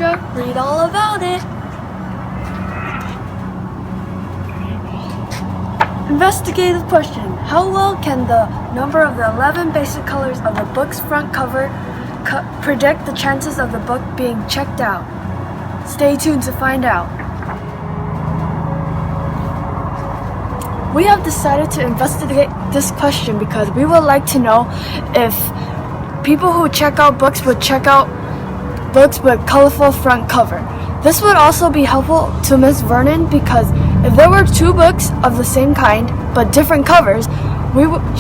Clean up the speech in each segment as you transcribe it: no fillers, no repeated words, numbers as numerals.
Extra, read all about it. Investigative question. How well can the number of the 11 basic colors of the book's front cover predict the chances of the book being checked out? Stay tuned to find out. We have decided to investigate this question because we would like to know if people who check out books would check out books with colorful front cover. This would also be helpful to Ms. Vernon because if there were two books of the same kind but different covers,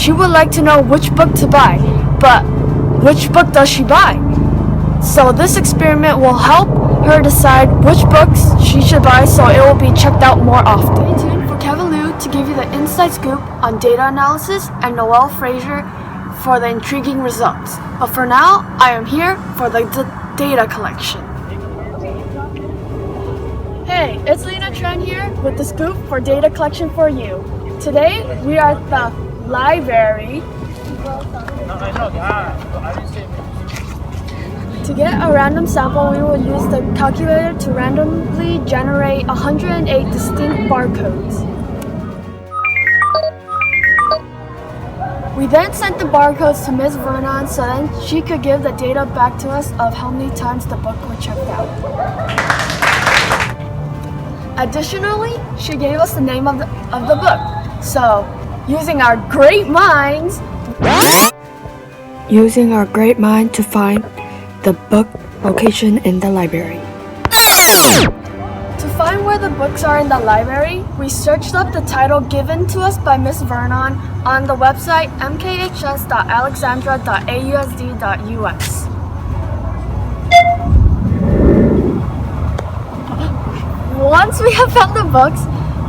she would like to know which book to buy, but which book does she buy? So this experiment will help her decide which books she should buy so it will be checked out more often. Stay tuned for Kevin Liu to give you the inside scoop on data analysis and Noel Fraser for the intriguing results. But for now, I am here for the data collection. Hey, it's Lena Tran here with the scoop for data collection for you. Today, we are at the library to get a random sample. We will use the calculator to randomly generate 108 distinct barcodes. We then sent the barcodes to Ms. Vernon so then she could give the data back to us of how many times the book was checked out. Additionally, she gave us the name of the book. So, using our great minds to find the book location in the library. To find where the books are in the library, we searched up the title given to us by Ms. Vernon on the website mkhs.alexandra.ausd.us. Once we have found the books,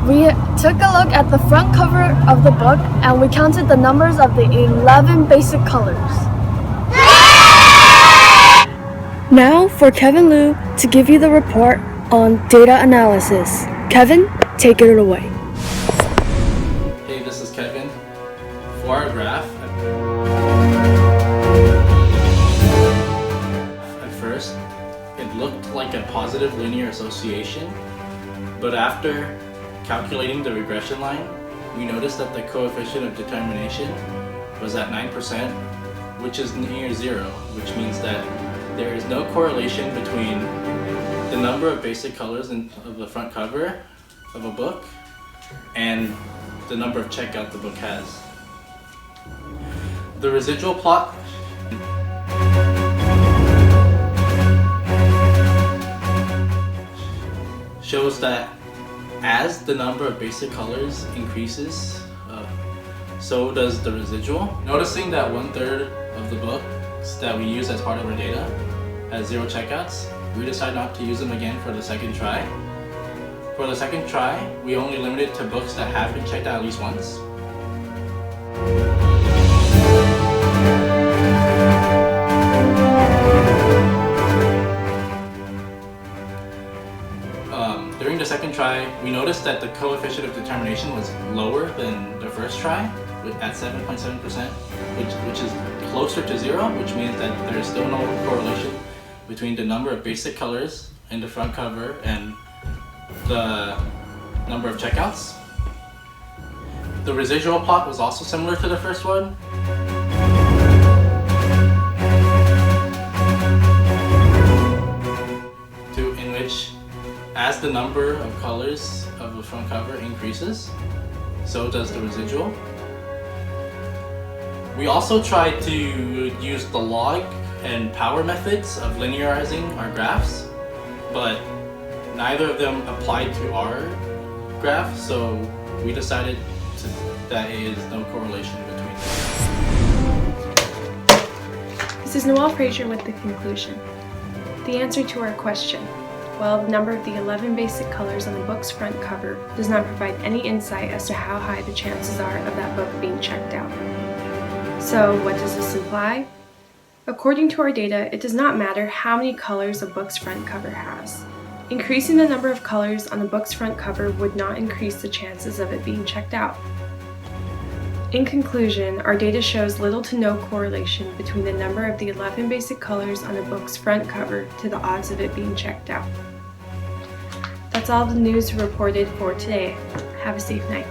we took a look at the front cover of the book and we counted the numbers of the 11 basic colors. Now for Kevin Liu to give you the report on data analysis. Kevin, take it away. Hey, this is Kevin. For our graph, at first, it looked like a positive linear association, but after calculating the regression line, we noticed that the coefficient of determination was at 9%, which is near zero, which means that there is no correlation between the number of basic colors of the front cover of a book and the number of checkout the book has. The residual plot shows that as the number of basic colors increases, so does the residual. Noticing that 1/3 of the books that we use as part of our data has 0 checkouts, we decided not to use them again for the second try. For the second try, we only limited to books that have been checked out at least once. During the second try, we noticed that the coefficient of determination was lower than the first try at 7.7%, which is closer to 0, which means that there is still no correlation between the number of basic colors in the front cover and the number of checkouts. The residual plot was also similar to the first one. In which, as the number of colors of the front cover increases, so does the residual. We also tried to use the log and power methods of linearizing our graphs, but neither of them applied to our graph, so we decided that there is no correlation between them. This is Noel Fraser with the conclusion. The answer to our question, well, the number of the 11 basic colors on the book's front cover does not provide any insight as to how high the chances are of that book being checked out. So, what does this imply? According to our data, it does not matter how many colors a book's front cover has. Increasing the number of colors on the book's front cover would not increase the chances of it being checked out. In conclusion, our data shows little to no correlation between the number of the 11 basic colors on a book's front cover to the odds of it being checked out. That's all the news reported for today. Have a safe night.